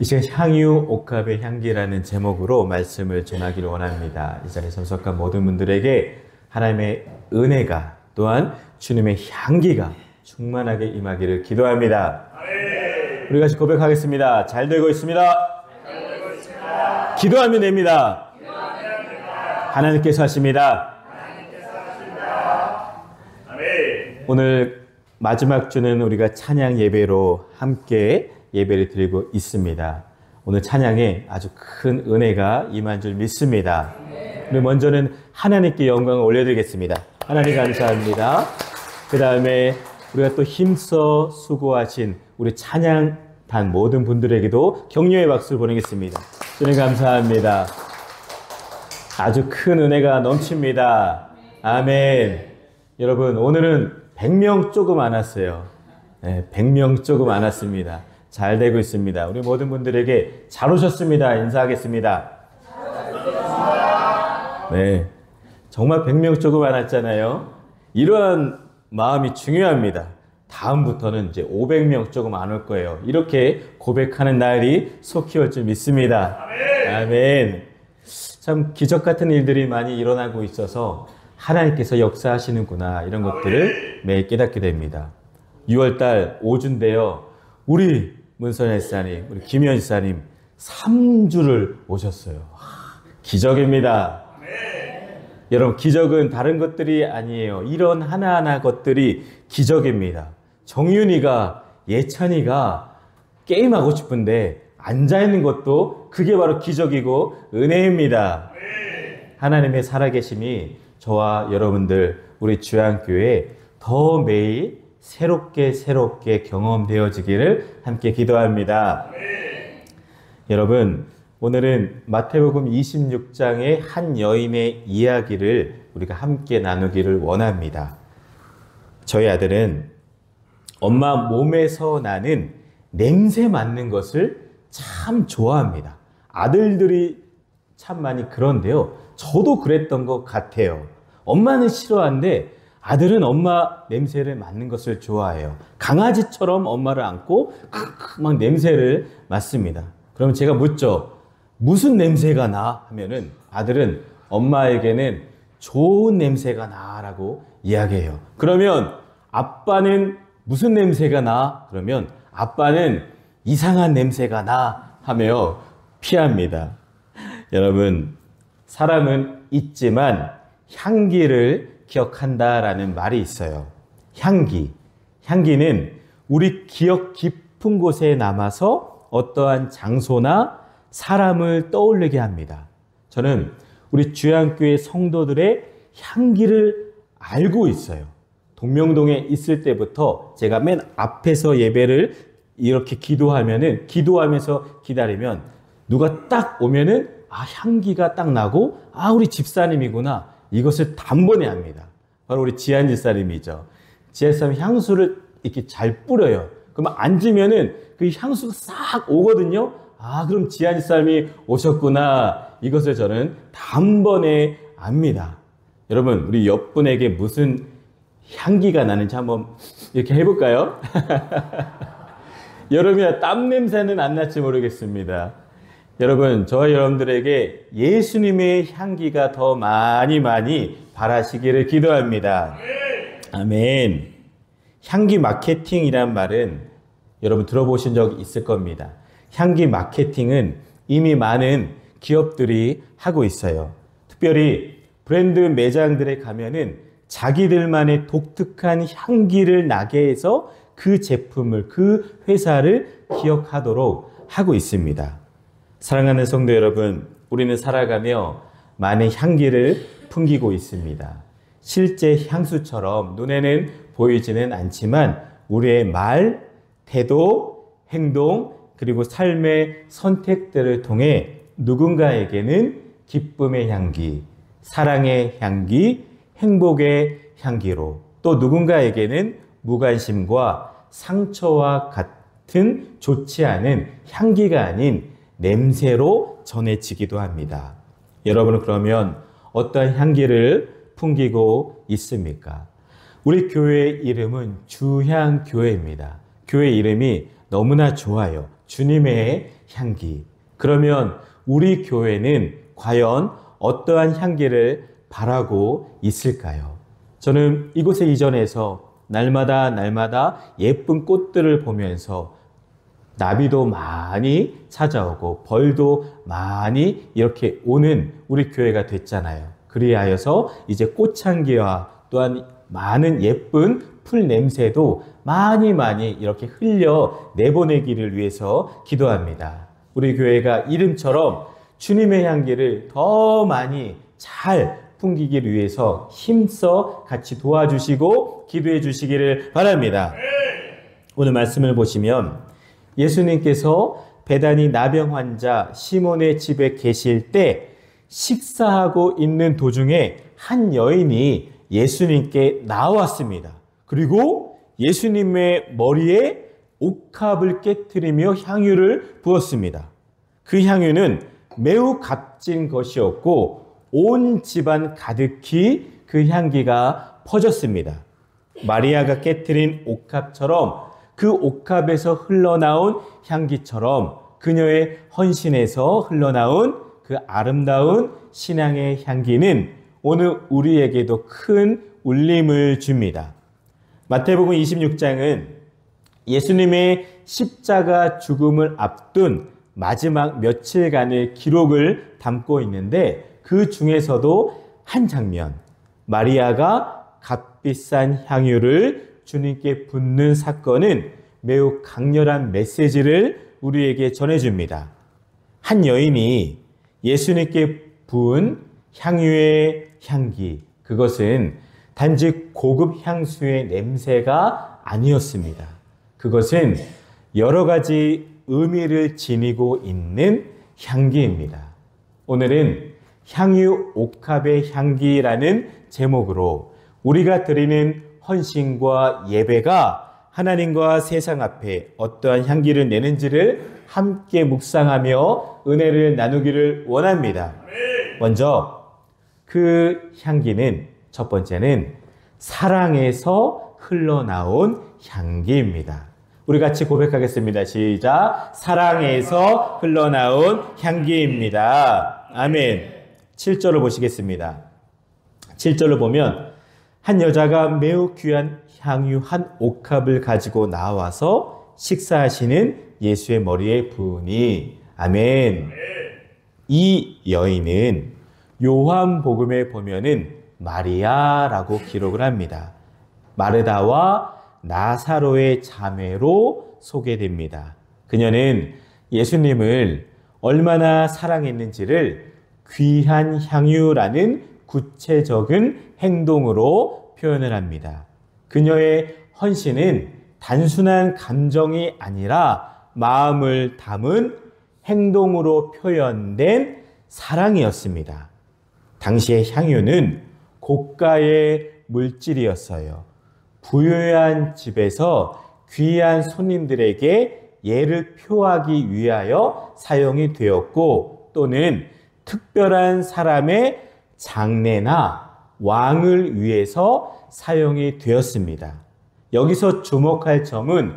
이 시간 향유 옥합의 향기라는 제목으로 말씀을 전하기를 원합니다. 이 자리에 참석한 모든 분들에게 하나님의 은혜가 또한 주님의 향기가 충만하게 임하기를 기도합니다. 우리 같이 고백하겠습니다. 잘 되고 있습니다. 기도하면 됩니다. 하나님께서 하십니다. 오늘 마지막 주는 우리가 찬양 예배로 함께 예배를 드리고 있습니다. 오늘 찬양에 아주 큰 은혜가 임한 줄 믿습니다. 우리 먼저는 하나님께 영광을 올려드리겠습니다. 하나님 감사합니다. 그 다음에 우리가 또 힘써 수고하신 우리 찬양단 모든 분들에게도 격려의 박수를 보내겠습니다. 주님 감사합니다. 아주 큰 은혜가 넘칩니다. 아멘. 여러분, 오늘은 100명 조금 안 왔어요. 네, 100명 조금 안 왔습니다. 잘 되고 있습니다. 우리 모든 분들에게 잘 오셨습니다. 인사하겠습니다. 네, 정말 100명 조금 안 왔잖아요. 이러한 마음이 중요합니다. 다음부터는 이제 500명 조금 안 올 거예요. 이렇게 고백하는 날이 속히 올 줄 믿습니다. 아멘. 참 기적 같은 일들이 많이 일어나고 있어서 하나님께서 역사하시는구나, 이런 것들을 매일 깨닫게 됩니다. 6월달 5주인데요. 우리 문선혜 지사님, 우리 김현 지사님 3주를 오셨어요. 기적입니다. 여러분, 기적은 다른 것들이 아니에요. 이런 하나하나 것들이 기적입니다. 정윤이가, 예찬이가 게임하고 싶은데 앉아있는 것도 그게 바로 기적이고 은혜입니다. 하나님의 살아계심이 저와 여러분들, 우리 주양교회에 더 매일 새롭게 경험되어지기를 함께 기도합니다. 여러분, 오늘은 마태복음 26장의 한 여인의 이야기를 우리가 함께 나누기를 원합니다. 저희 아들은 엄마 몸에서 나는 냄새 맡는 것을 참 좋아합니다. 아들들이 참 많이 그런데요. 저도 그랬던 것 같아요. 엄마는 싫어하는데 아들은 엄마 냄새를 맡는 것을 좋아해요. 강아지처럼 엄마를 안고 막 냄새를 맡습니다. 그럼 제가 묻죠. 무슨 냄새가 나? 하면은 아들은 엄마에게는 좋은 냄새가 나 라고 이야기해요. 그러면 아빠는 무슨 냄새가 나? 그러면 아빠는 이상한 냄새가 나 하며 피합니다. 여러분, 사람은 잊지만 향기를 기억한다라는 말이 있어요. 향기는 우리 기억 깊은 곳에 남아서 어떠한 장소나 사람을 떠올리게 합니다. 저는 우리 주양교회 성도들의 향기를 알고 있어요. 동명동에 있을 때부터 제가 맨 앞에서 예배를 이렇게 기도하면서 기다리면 누가 딱 오면은 향기가 딱 나고 우리 집사님이구나, 이것을 단번에 압니다. 바로 우리 지한 집사님이죠. 지한 집사님 향수를 이렇게 잘 뿌려요. 그러면 앉으면은 그 향수가 싹 오거든요. 그럼 지한 집사님이 오셨구나, 이것을 저는 단번에 압니다. 여러분, 우리 옆분에게 무슨 향기가 나는지 한번 이렇게 해볼까요? 여러분이야 땀 냄새는 안 날지 모르겠습니다. 여러분, 저와 여러분들에게 예수님의 향기가 더 많이 바라시기를 기도합니다. 아멘. 향기 마케팅이란 말은 여러분 들어보신 적 있을 겁니다. 향기 마케팅은 이미 많은 기업들이 하고 있어요. 특별히 브랜드 매장들에 가면은 자기들만의 독특한 향기를 나게 해서 그 제품을, 그 회사를 기억하도록 하고 있습니다. 사랑하는 성도 여러분, 우리는 살아가며 많은 향기를 풍기고 있습니다. 실제 향수처럼 눈에는 보이지는 않지만 우리의 말, 태도, 행동, 그리고 삶의 선택들을 통해 누군가에게는 기쁨의 향기, 사랑의 향기, 행복의 향기로, 또 누군가에게는 무관심과 상처와 같은 좋지 않은 향기가 아닌 냄새로 전해지기도 합니다. 여러분은 그러면 어떤 향기를 풍기고 있습니까? 우리 교회의 이름은 주향교회입니다. 교회 이름이 너무나 좋아요. 주님의 향기. 그러면 우리 교회는 과연 어떠한 향기를 바라고 있을까요? 저는 이곳에 이전해서 날마다 예쁜 꽃들을 보면서 나비도 많이 찾아오고 벌도 많이 이렇게 오는 우리 교회가 됐잖아요. 그리하여서 이제 꽃향기와 또한 많은 예쁜 풀 냄새도 많이 이렇게 흘려 내보내기를 위해서 기도합니다. 우리 교회가 이름처럼 주님의 향기를 더 많이 잘 풍기기를 위해서 힘써 같이 도와주시고 기도해 주시기를 바랍니다. 오늘 말씀을 보시면 예수님께서 베다니 나병 환자 시몬의 집에 계실 때 식사하고 있는 도중에 한 여인이 예수님께 나왔습니다. 그리고 예수님의 머리에 옥합을 깨트리며 향유를 부었습니다. 그 향유는 매우 값진 것이었고 온 집안 가득히 그 향기가 퍼졌습니다. 마리아가 깨트린 옥합처럼 그 옥합에서 흘러나온 향기처럼 그녀의 헌신에서 흘러나온 그 아름다운 신앙의 향기는 오늘 우리에게도 큰 울림을 줍니다. 마태복음 26장은 예수님의 십자가 죽음을 앞둔 마지막 며칠간의 기록을 담고 있는데 그 중에서도 한 장면, 마리아가 값비싼 향유를 주님께 붓는 사건은 매우 강렬한 메시지를 우리에게 전해줍니다. 한 여인이 예수님께 부은 향유의 향기, 그것은 단지 고급 향수의 냄새가 아니었습니다. 그것은 여러 가지 의미를 지니고 있는 향기입니다. 오늘은 향유 옥합의 향기라는 제목으로 우리가 드리는 헌신과 예배가 하나님과 세상 앞에 어떠한 향기를 내는지를 함께 묵상하며 은혜를 나누기를 원합니다. 먼저 그 향기는 첫 번째는 사랑에서 흘러나온 향기입니다. 우리 같이 고백하겠습니다. 시작. 사랑에서 흘러나온 향기입니다. 아멘. 7절을 보시겠습니다. 7절을 보면 한 여자가 매우 귀한 향유 한 옥합을 가지고 나와서 식사하시는 예수의 머리에 부으니. 아멘. 이 여인은 요한복음에 보면은 마리아라고 기록을 합니다. 마르다와 나사로의 자매로 소개됩니다. 그녀는 예수님을 얼마나 사랑했는지를 귀한 향유라는 구체적인 행동으로 표현을 합니다. 그녀의 헌신은 단순한 감정이 아니라 마음을 담은 행동으로 표현된 사랑이었습니다. 당시의 향유는 고가의 물질이었어요. 부유한 집에서 귀한 손님들에게 예를 표하기 위하여 사용이 되었고 또는 특별한 사람의 장례나 왕을 위해서 사용이 되었습니다. 여기서 주목할 점은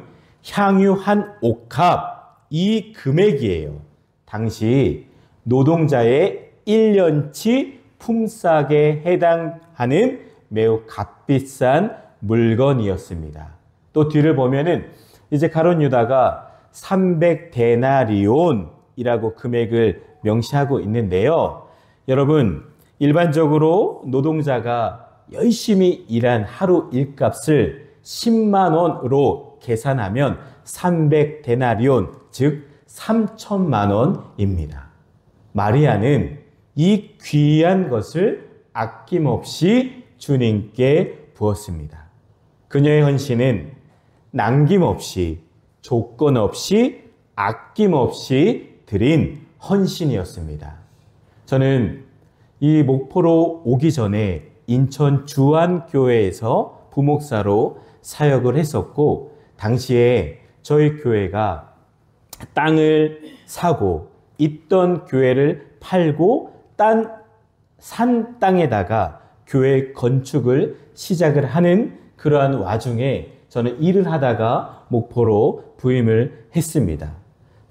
향유 한 옥합, 이 금액이에요. 당시 노동자의 1년치 품삯에 해당하는 매우 값비싼 물건이었습니다. 또 뒤를 보면은 이제 가룟 유다가 300데나리온이라고 금액을 명시하고 있는데요. 여러분, 일반적으로 노동자가 열심히 일한 하루 일값을 10만 원으로 계산하면 300데나리온, 즉 3천만 원입니다. 마리아는 이 귀한 것을 아낌없이 주님께 부었습니다. 그녀의 헌신은 남김없이, 조건 없이, 아낌없이 드린 헌신이었습니다. 저는 이 목포로 오기 전에 인천 주안교회에서 부목사로 사역을 했었고, 당시에 저희 교회가 땅을 사고 있던 교회를 팔고 산 땅에다가 교회 건축을 시작을 하는 그러한 와중에 저는 일을 하다가 목포로 부임을 했습니다.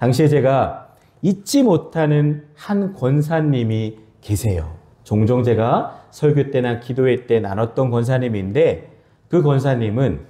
당시에 제가 잊지 못하는 한 권사님이 계세요. 종종 제가 설교 때나 기도회 때 나눴던 권사님인데 그 권사님은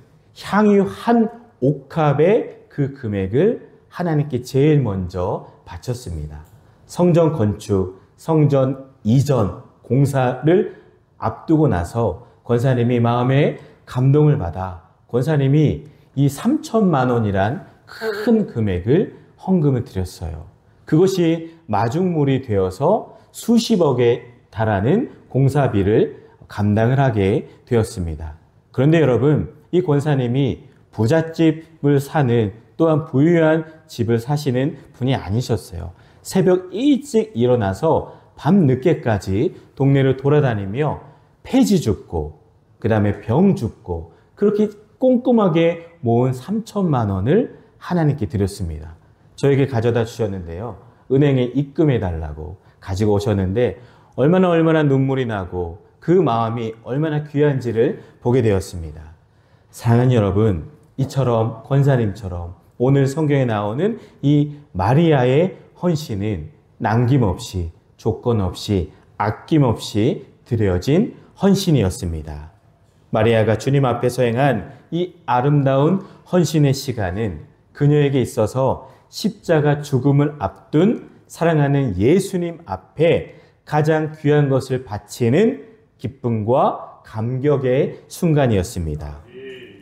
향유 한 옥합의 그 금액을 하나님께 제일 먼저 바쳤습니다. 성전 건축, 성전 이전 공사를 앞두고 나서 권사님이 마음에 감동을 받아 권사님이 이 3천만 원이란 큰 금액을 헌금을 드렸어요. 그것이 마중물이 되어서 수십억에 달하는 공사비를 감당을 하게 되었습니다. 그런데 여러분, 이 권사님이 부잣집을 사는 또한 부유한 집을 사시는 분이 아니셨어요. 새벽 일찍 일어나서 밤 늦게까지 동네를 돌아다니며 폐지 줍고 그 다음에 병 줍고 그렇게 꼼꼼하게 모은 3천만 원을 하나님께 드렸습니다. 저에게 가져다 주셨는데요. 은행에 입금해 달라고 가지고 오셨는데 얼마나 눈물이 나고 그 마음이 얼마나 귀한지를 보게 되었습니다. 사랑하는 여러분, 이처럼 권사님처럼 오늘 성경에 나오는 이 마리아의 헌신은 남김없이 조건 없이 아낌없이 드려진 헌신이었습니다. 마리아가 주님 앞에서 행한 이 아름다운 헌신의 시간은 그녀에게 있어서 십자가 죽음을 앞둔 사랑하는 예수님 앞에 가장 귀한 것을 바치는 기쁨과 감격의 순간이었습니다.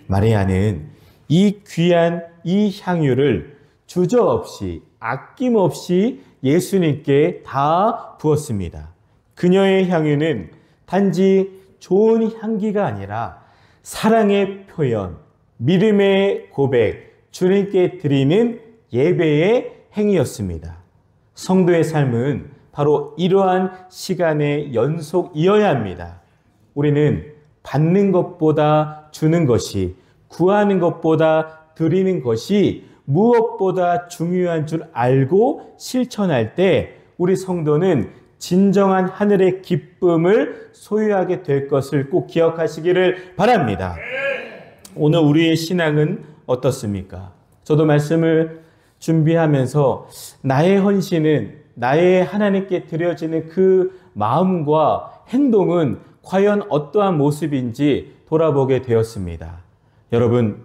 마리아는 이 귀한 이 향유를 주저없이 아낌없이 예수님께 다 부었습니다. 그녀의 향유는 단지 좋은 향기가 아니라 사랑의 표현, 믿음의 고백, 주님께 드리는 예배의 행위였습니다. 성도의 삶은 바로 이러한 시간의 연속이어야 합니다. 우리는 받는 것보다 주는 것이, 구하는 것보다 드리는 것이 무엇보다 중요한 줄 알고 실천할 때 우리 성도는 진정한 하늘의 기쁨을 소유하게 될 것을 꼭 기억하시기를 바랍니다. 오늘 우리의 신앙은 어떻습니까? 저도 말씀을 준비하면서 나의 헌신은 나의 하나님께 드려지는 그 마음과 행동은 과연 어떠한 모습인지 돌아보게 되었습니다. 여러분,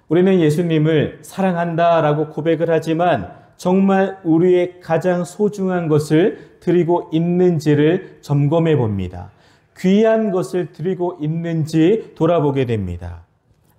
우리는 예수님을 사랑한다라고 고백을 하지만 정말 우리의 가장 소중한 것을 드리고 있는지를 점검해 봅니다. 귀한 것을 드리고 있는지 돌아보게 됩니다.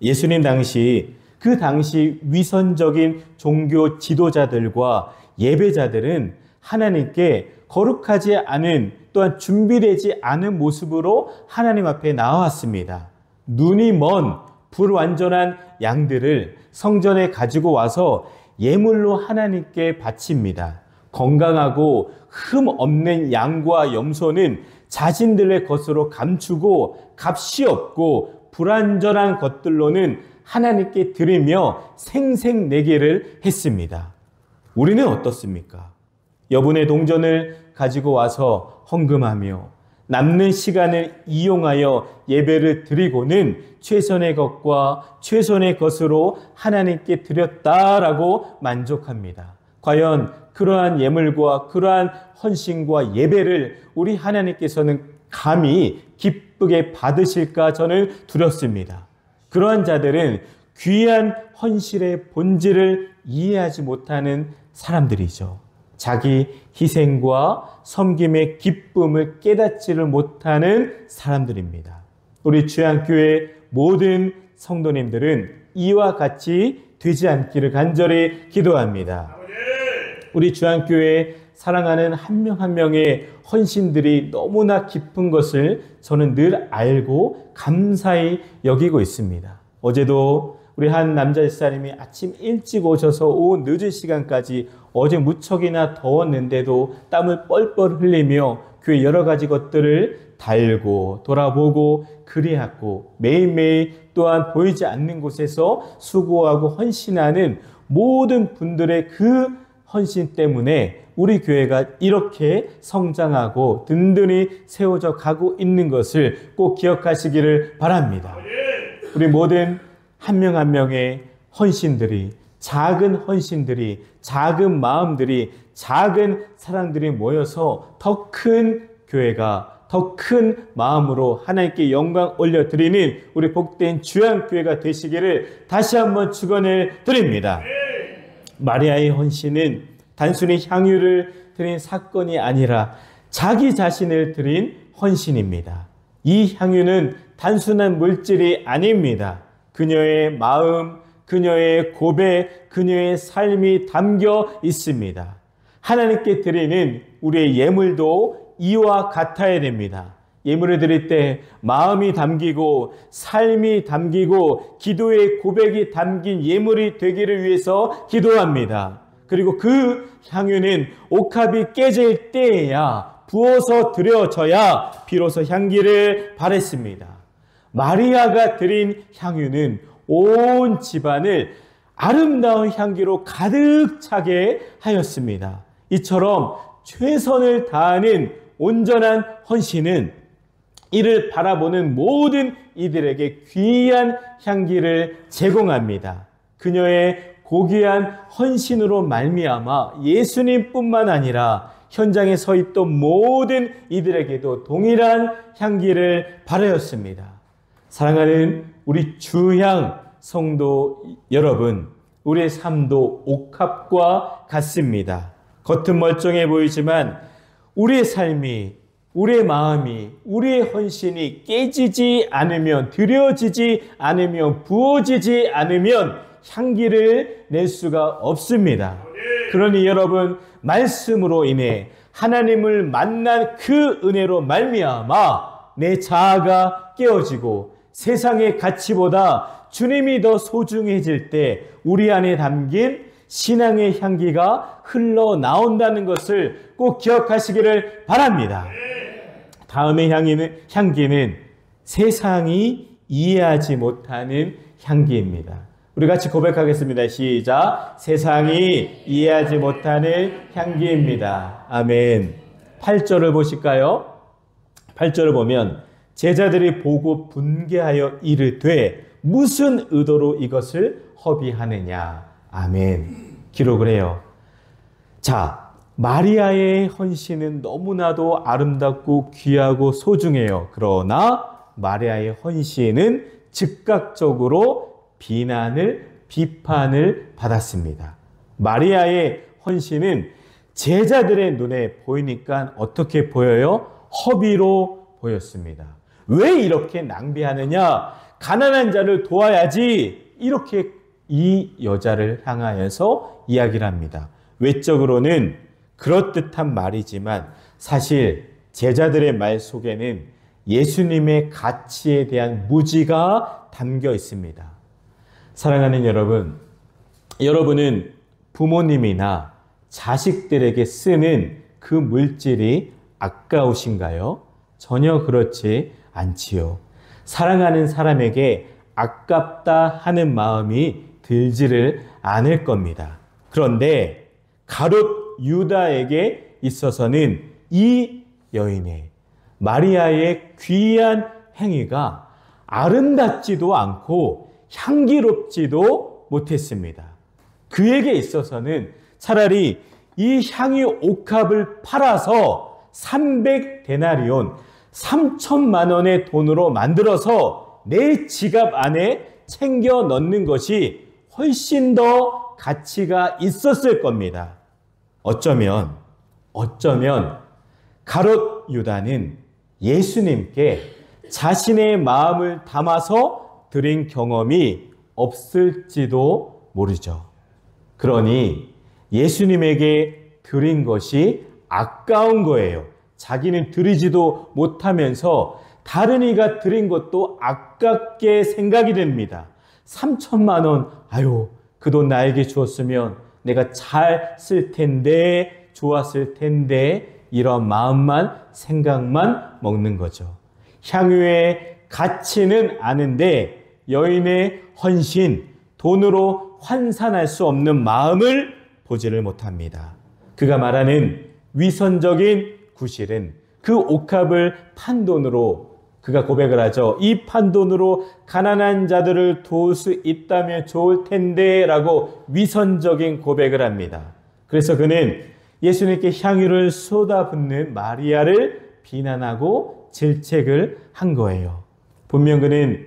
예수님 당시 그 당시 위선적인 종교 지도자들과 예배자들은 하나님께 거룩하지 않은 또한 준비되지 않은 모습으로 하나님 앞에 나왔습니다. 눈이 먼 불완전한 양들을 성전에 가지고 와서 예물로 하나님께 바칩니다. 건강하고 흠 없는 양과 염소는 자신들의 것으로 감추고 값이 없고 불완전한 것들로는 하나님께 드리며 생색내기를 했습니다. 우리는 어떻습니까? 여분의 동전을 가지고 와서 헌금하며 남는 시간을 이용하여 예배를 드리고는 최선의 것과 최선의 것으로 하나님께 드렸다라고 만족합니다. 과연 그러한 예물과 그러한 헌신과 예배를 우리 하나님께서는 감히 기쁘게 받으실까 저는 두렵습니다. 그러한 자들은 귀한 헌신의 본질을 이해하지 못하는 사람들이죠. 자기 희생과 섬김의 기쁨을 깨닫지를 못하는 사람들입니다. 우리 주양교회 모든 성도님들은 이와 같이 되지 않기를 간절히 기도합니다. 우리 주양교회 사랑하는 한 명 한 명의 헌신들이 너무나 깊은 것을 저는 늘 알고 감사히 여기고 있습니다. 어제도 우리 한 남자 집사님이 아침 일찍 오셔서 오후 늦은 시간까지 어제 무척이나 더웠는데도 땀을 뻘뻘 흘리며 교회 여러 가지 것들을 달고 돌아보고 그리하고 매일매일 또한 보이지 않는 곳에서 수고하고 헌신하는 모든 분들의 그 헌신 때문에 우리 교회가 이렇게 성장하고 든든히 세워져 가고 있는 것을 꼭 기억하시기를 바랍니다. 우리 모든 한 명 한 명의 헌신들이 작은 헌신들이, 작은 마음들이, 작은 사랑들이 모여서 더 큰 교회가, 더 큰 마음으로 하나님께 영광 올려드리는 우리 복된 주양교회가 되시기를 다시 한번 축원을 드립니다. 마리아의 헌신은 단순히 향유를 드린 사건이 아니라 자기 자신을 드린 헌신입니다. 이 향유는 단순한 물질이 아닙니다. 그녀의 마음, 그녀의 고백, 그녀의 삶이 담겨 있습니다. 하나님께 드리는 우리의 예물도 이와 같아야 됩니다. 예물을 드릴 때 마음이 담기고 삶이 담기고 기도의 고백이 담긴 예물이 되기를 위해서 기도합니다. 그리고 그 향유는 옥합이 깨질 때에야 부어서 드려져야 비로소 향기를 발했습니다. 마리아가 드린 향유는 온 집안을 아름다운 향기로 가득 차게 하였습니다. 이처럼 최선을 다하는 온전한 헌신은 이를 바라보는 모든 이들에게 귀한 향기를 제공합니다. 그녀의 고귀한 헌신으로 말미암아 예수님뿐만 아니라 현장에 서 있던 모든 이들에게도 동일한 향기를 발하였습니다. 사랑하는 우리 주향 성도 여러분, 우리의 삶도 옥합과 같습니다. 겉은 멀쩡해 보이지만 우리의 삶이, 우리의 마음이, 우리의 헌신이 깨지지 않으면, 드려지지 않으면, 부어지지 않으면 향기를 낼 수가 없습니다. 그러니 여러분, 말씀으로 인해 하나님을 만난 그 은혜로 말미암아 내 자아가 깨어지고 세상의 가치보다 주님이 더 소중해질 때 우리 안에 담긴 신앙의 향기가 흘러나온다는 것을 꼭 기억하시기를 바랍니다. 다음의 향기는 세상이 이해하지 못하는 향기입니다. 우리 같이 고백하겠습니다. 시작. 세상이 이해하지 못하는 향기입니다. 아멘. 8절을 보실까요? 8절을 보면 제자들이 보고 분개하여 이르되 무슨 의도로 이것을 허비하느냐. 아멘. 기록을 해요. 자, 마리아의 헌신은 너무나도 아름답고 귀하고 소중해요. 그러나 마리아의 헌신은 즉각적으로 비판을 받았습니다. 마리아의 헌신은 제자들의 눈에 보이니까 어떻게 보여요? 허비로 보였습니다. 왜 이렇게 낭비하느냐? 가난한 자를 도와야지. 이렇게 이 여자를 향하여서 이야기를 합니다. 외적으로는 그럴듯한 말이지만 사실 제자들의 말 속에는 예수님의 가치에 대한 무지가 담겨 있습니다. 사랑하는 여러분, 여러분은 부모님이나 자식들에게 쓰는 그 물질이 아까우신가요? 전혀 그렇지 않지요. 사랑하는 사람에게 아깝다 하는 마음이 들지를 않을 겁니다. 그런데 가룟 유다에게 있어서는 이 여인의 마리아의 귀한 행위가 아름답지도 않고 향기롭지도 못했습니다. 그에게 있어서는 차라리 이 향유 옥합을 팔아서 300데나리온 3천만 원의 돈으로 만들어서 내 지갑 안에 챙겨 넣는 것이 훨씬 더 가치가 있었을 겁니다. 어쩌면 가룟 유다는 예수님께 자신의 마음을 담아서 드린 경험이 없을지도 모르죠. 그러니 예수님에게 드린 것이 아까운 거예요. 자기는 드리지도 못하면서 다른 이가 드린 것도 아깝게 생각이 됩니다. 3천만 원, 아유, 그 돈 나에게 주었으면 내가 잘 쓸 텐데, 좋았을 텐데, 이런 마음만, 생각만 먹는 거죠. 향유의 가치는 아는데 여인의 헌신, 돈으로 환산할 수 없는 마음을 보지를 못합니다. 그가 말하는 위선적인 구실은 그 옥합을 판 돈으로 그가 고백을 하죠. 이 판돈으로 가난한 자들을 도울 수 있다면 좋을 텐데 라고 위선적인 고백을 합니다. 그래서 그는 예수님께 향유를 쏟아붓는 마리아를 비난하고 질책을 한 거예요. 분명 그는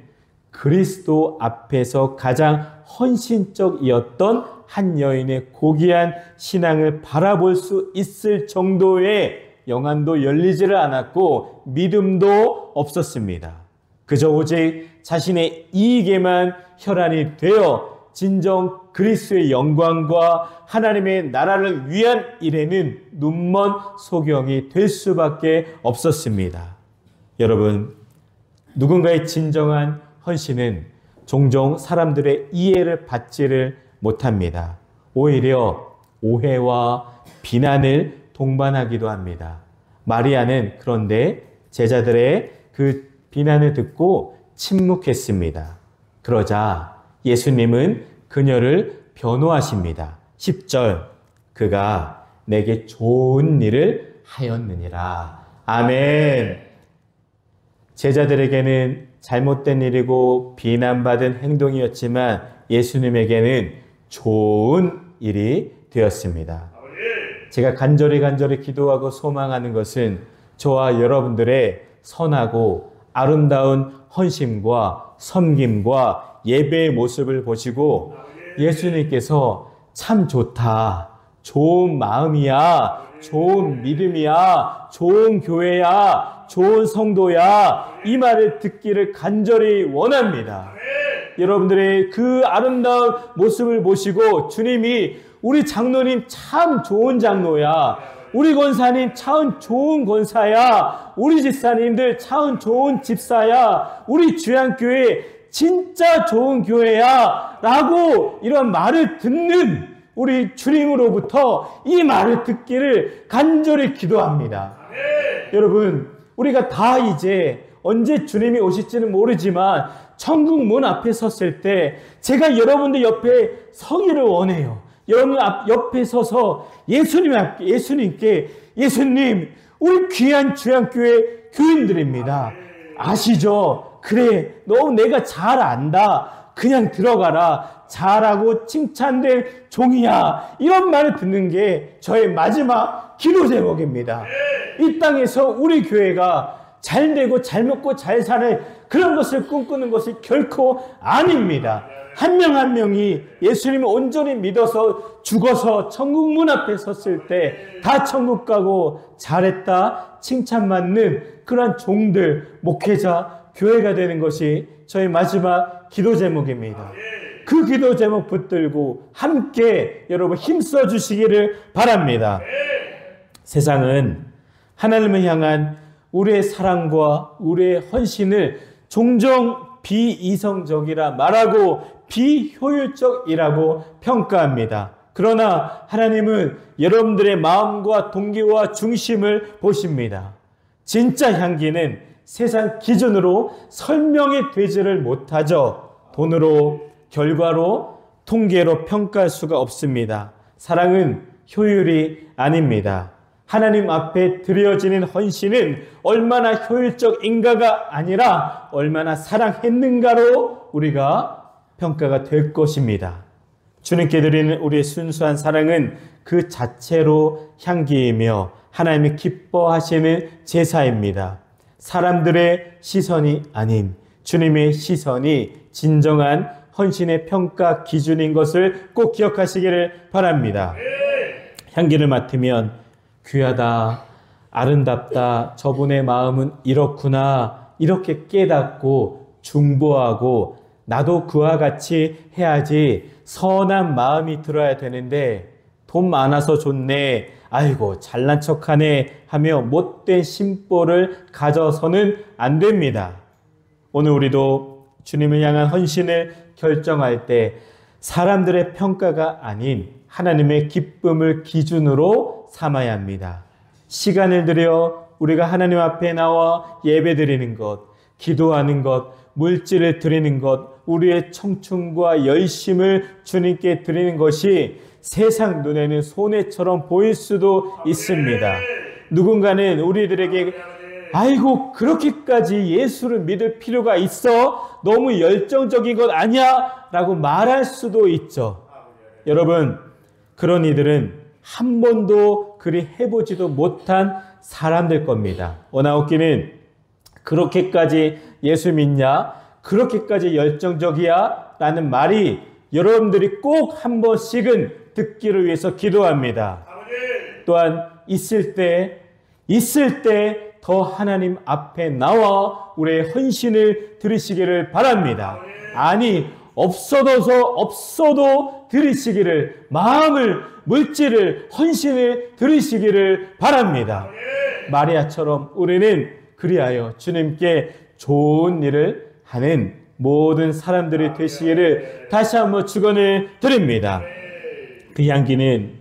그리스도 앞에서 가장 헌신적이었던 한 여인의 고귀한 신앙을 바라볼 수 있을 정도의 영안도 열리지를 않았고 믿음도 없었습니다. 그저 오직 자신의 이익에만 혈안이 되어 진정 그리스도의 영광과 하나님의 나라를 위한 일에는 눈먼 소경이 될 수밖에 없었습니다. 여러분, 누군가의 진정한 헌신은 종종 사람들의 이해를 받지를 못합니다. 오히려 오해와 비난을 동반하기도 합니다. 마리아는 그런데 제자들의 그 비난을 듣고 침묵했습니다. 그러자 예수님은 그녀를 변호하십니다. 10절, 그가 내게 좋은 일을 하였느니라. 아멘. 제자들에게는 잘못된 일이고 비난받은 행동이었지만 예수님에게는 좋은 일이 되었습니다. 제가 간절히 기도하고 소망하는 것은 저와 여러분들의 선하고 아름다운 헌신과 섬김과 예배의 모습을 보시고 예수님께서 참 좋다, 좋은 마음이야, 좋은 믿음이야, 좋은 교회야, 좋은 성도야, 이 말을 듣기를 간절히 원합니다. 여러분들의 그 아름다운 모습을 보시고 주님이 우리 장로님 참 좋은 장로야, 우리 권사님 참 좋은 권사야, 우리 집사님들 참 좋은 집사야, 우리 주양교회 진짜 좋은 교회야 라고 이런 말을 듣는 우리 주님으로부터 이 말을 듣기를 간절히 기도합니다. 여러분, 우리가 다 이제 언제 주님이 오실지는 모르지만 천국 문 앞에 섰을 때 제가 여러분들 옆에 서기를 원해요. 여러분 옆에 서서 예수님께 예수님, 우리 귀한 주양교회 교인들입니다. 아시죠? 그래, 너 내가 잘 안다. 그냥 들어가라. 잘하고 칭찬된 종이야. 이런 말을 듣는 게 저의 마지막 기도 제목입니다. 이 땅에서 우리 교회가 잘 되고 잘 먹고 잘 사는 그런 것을 꿈꾸는 것이 결코 아닙니다. 한 명 한 명이 예수님을 온전히 믿어서 죽어서 천국 문 앞에 섰을 때 다 천국 가고 잘했다 칭찬받는 그런 종들, 목회자, 교회가 되는 것이 저희 마지막 기도 제목입니다. 그 기도 제목 붙들고 함께 여러분 힘써 주시기를 바랍니다. 세상은 하나님을 향한 우리의 사랑과 우리의 헌신을 종종 비이성적이라 말하고 비효율적이라고 평가합니다. 그러나 하나님은 여러분들의 마음과 동기와 중심을 보십니다. 진짜 향기는 세상 기준으로 설명이 되지를 못하죠. 돈으로, 결과로, 통계로 평가할 수가 없습니다. 사랑은 효율이 아닙니다. 하나님 앞에 드려지는 헌신은 얼마나 효율적인가가 아니라 얼마나 사랑했는가로 우리가 평가가 될 것입니다. 주님께 드리는 우리의 순수한 사랑은 그 자체로 향기이며 하나님이 기뻐하시는 제사입니다. 사람들의 시선이 아닌 주님의 시선이 진정한 헌신의 평가 기준인 것을 꼭 기억하시기를 바랍니다. 향기를 맡으면 귀하다, 아름답다, 저분의 마음은 이렇구나, 이렇게 깨닫고 중보하고 나도 그와 같이 해야지 선한 마음이 들어야 되는데 돈 많아서 좋네, 아이고 잘난 척하네 하며 못된 심보를 가져서는 안 됩니다. 오늘 우리도 주님을 향한 헌신을 결정할 때 사람들의 평가가 아닌 하나님의 기쁨을 기준으로 삼아야 합니다. 시간을 들여 우리가 하나님 앞에 나와 예배드리는 것, 기도하는 것, 물질을 드리는 것, 우리의 청춘과 열심을 주님께 드리는 것이 세상 눈에는 손해처럼 보일 수도 있습니다. 누군가는 우리들에게 아이고 그렇게까지 예수를 믿을 필요가 있어? 너무 열정적인 것 아니야? 라고 말할 수도 있죠. 여러분, 그런 이들은 한 번도 그리 해보지도 못한 사람들 겁니다. 오나웃기는 그렇게까지 예수 믿냐? 그렇게까지 열정적이야? 라는 말이 여러분들이 꼭 한 번씩은 듣기를 위해서 기도합니다. 또한 있을 때 더 하나님 앞에 나와 우리의 헌신을 들으시기를 바랍니다. 아니 없어도 들으시기를, 마음을, 물질을, 헌신을 들으시기를 바랍니다. 마리아처럼 우리는 그리하여 주님께 좋은 일을 하는 모든 사람들이 되시기를 다시 한번 축원을 드립니다. 그 향기는,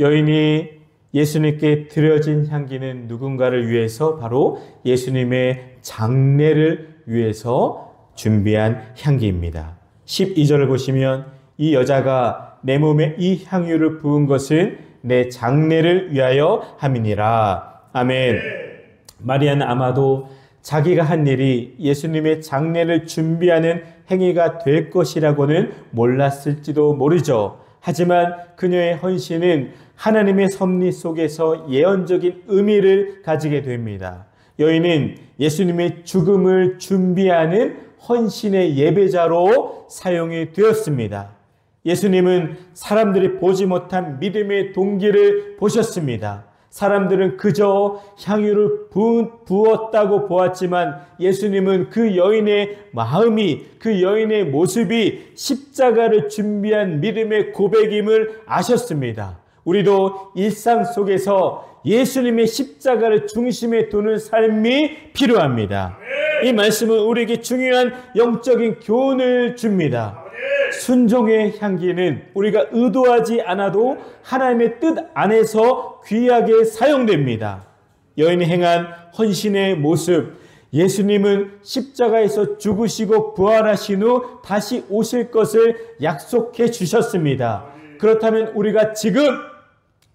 여인이 예수님께 드려진 향기는 누군가를 위해서, 바로 예수님의 장례를 위해서 준비한 향기입니다. 12절을 보시면 이 여자가 내 몸에 이 향유를 부은 것은 내 장례를 위하여 함이니라. 아멘. 마리아는 아마도 자기가 한 일이 예수님의 장례를 준비하는 행위가 될 것이라고는 몰랐을지도 모르죠. 하지만 그녀의 헌신은 하나님의 섭리 속에서 예언적인 의미를 가지게 됩니다. 여인은 예수님의 죽음을 준비하는 헌신의 예배자로 사용이 되었습니다. 예수님은 사람들이 보지 못한 믿음의 동기를 보셨습니다. 사람들은 그저 향유를 부었다고 보았지만 예수님은 그 여인의 마음이, 그 여인의 모습이 십자가를 준비한 믿음의 고백임을 아셨습니다. 우리도 일상 속에서 예수님의 십자가를 중심에 두는 삶이 필요합니다. 이 말씀은 우리에게 중요한 영적인 교훈을 줍니다. 순종의 향기는 우리가 의도하지 않아도 하나님의 뜻 안에서 귀하게 사용됩니다. 여인이 행한 헌신의 모습, 예수님은 십자가에서 죽으시고 부활하신 후 다시 오실 것을 약속해 주셨습니다. 그렇다면 우리가 지금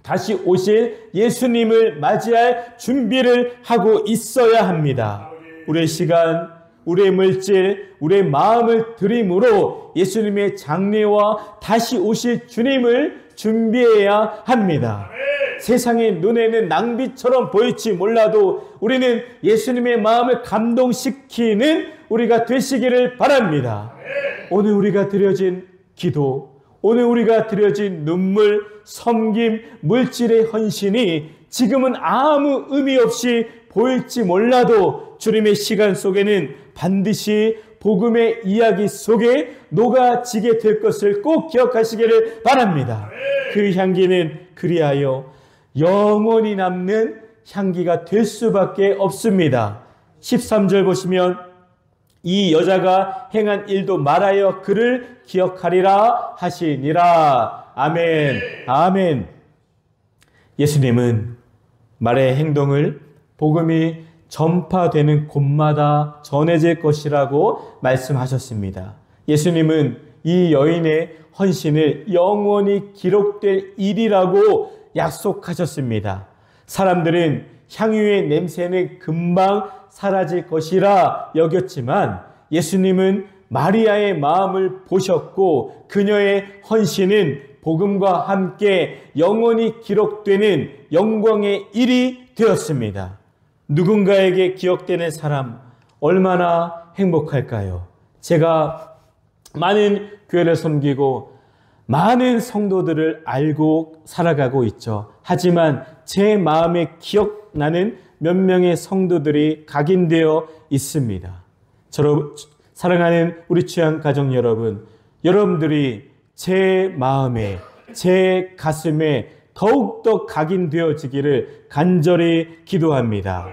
다시 오실 예수님을 맞이할 준비를 하고 있어야 합니다. 우리의 시간, 우리의 물질, 우리의 마음을 드림으로 예수님의 장례와 다시 오실 주님을 준비해야 합니다. 세상의 눈에는 낭비처럼 보일지 몰라도 우리는 예수님의 마음을 감동시키는 우리가 되시기를 바랍니다. 오늘 우리가 드려진 기도, 오늘 우리가 드려진 눈물, 섬김, 물질의 헌신이 지금은 아무 의미 없이 보일지 몰라도 주님의 시간 속에는 반드시 복음의 이야기 속에 녹아지게 될 것을 꼭 기억하시기를 바랍니다. 그 향기는 그리하여 영원히 남는 향기가 될 수밖에 없습니다. 13절 보시면 이 여자가 행한 일도 말하여 그를 기억하리라 하시니라. 아멘. 아멘. 예수님은 말의 행동을 복음이 전파되는 곳마다 전해질 것이라고 말씀하셨습니다. 예수님은 이 여인의 헌신을 영원히 기록될 일이라고 약속하셨습니다. 사람들은 향유의 냄새는 금방 사라질 것이라 여겼지만 예수님은 마리아의 마음을 보셨고 그녀의 헌신은 복음과 함께 영원히 기록되는 영광의 일이 되었습니다. 누군가에게 기억되는 사람 얼마나 행복할까요? 제가 많은 교회를 섬기고 많은 성도들을 알고 살아가고 있죠. 하지만 제 마음에 기억나는 몇 명의 성도들이 각인되어 있습니다. 사랑하는 우리 취한 가정 여러분, 여러분들이 제 마음에, 제 가슴에 더욱더 각인되어지기를 간절히 기도합니다.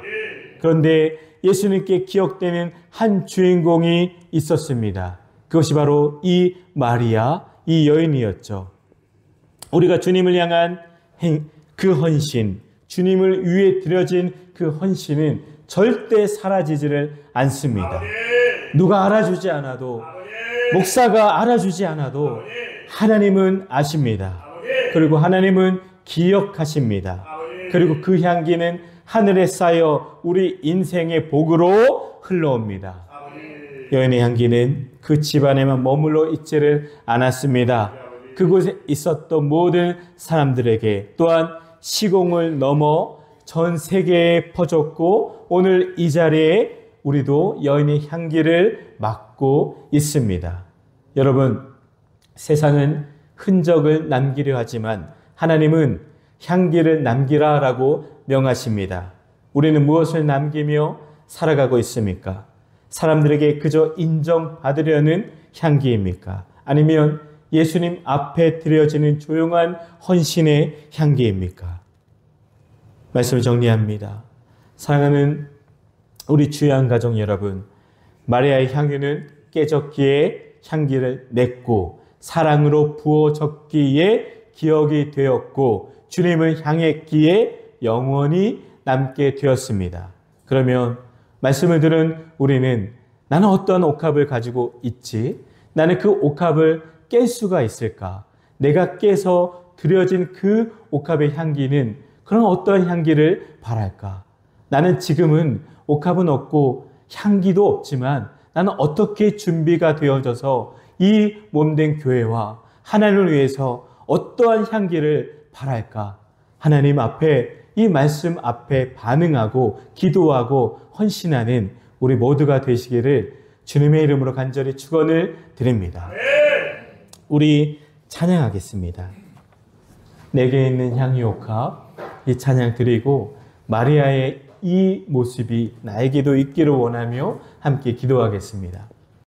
그런데 예수님께 기억되는 한 주인공이 있었습니다. 그것이 바로 이 마리아, 이 여인이었죠. 우리가 주님을 향한 그 헌신, 주님을 위해 드려진 그 헌신은 절대 사라지지를 않습니다. 누가 알아주지 않아도, 목사가 알아주지 않아도 하나님은 아십니다. 그리고 하나님은 기억하십니다. 그리고 그 향기는 하늘에 쌓여 우리 인생의 복으로 흘러옵니다. 여인의 향기는 그 집안에만 머물러 있지를 않았습니다. 그곳에 있었던 모든 사람들에게 또한 시공을 넘어 전 세계에 퍼졌고 오늘 이 자리에 우리도 여인의 향기를 맡고 있습니다. 여러분, 세상은 흔적을 남기려 하지만 하나님은 향기를 남기라라고 명하십니다. 우리는 무엇을 남기며 살아가고 있습니까? 사람들에게 그저 인정받으려는 향기입니까? 아니면 예수님 앞에 드려지는 조용한 헌신의 향기입니까? 말씀을 정리합니다. 사랑하는 우리 주양 가족 여러분, 마리아의 향유는 깨졌기에 향기를 냈고 사랑으로 부어졌기에 기억이 되었고 주님을 향했기에 영원히 남게 되었습니다. 그러면 말씀을 들은 우리는 나는 어떤 옥합을 가지고 있지? 나는 그 옥합을 깰 수가 있을까? 내가 깨서 드려진 그 옥합의 향기는 그런 어떠한 향기를 바랄까? 나는 지금은 옥합은 없고 향기도 없지만 나는 어떻게 준비가 되어져서 이 몸된 교회와 하나님을 위해서 어떠한 향기를 바랄까? 하나님 앞에 이 말씀 앞에 반응하고 기도하고 헌신하는 우리 모두가 되시기를 주님의 이름으로 간절히 축원을 드립니다. 우리 찬양하겠습니다. 내게 있는 향유 옥합, 이 찬양 드리고 마리아의 이 모습이 나에게도 있기를 원하며 함께 기도하겠습니다.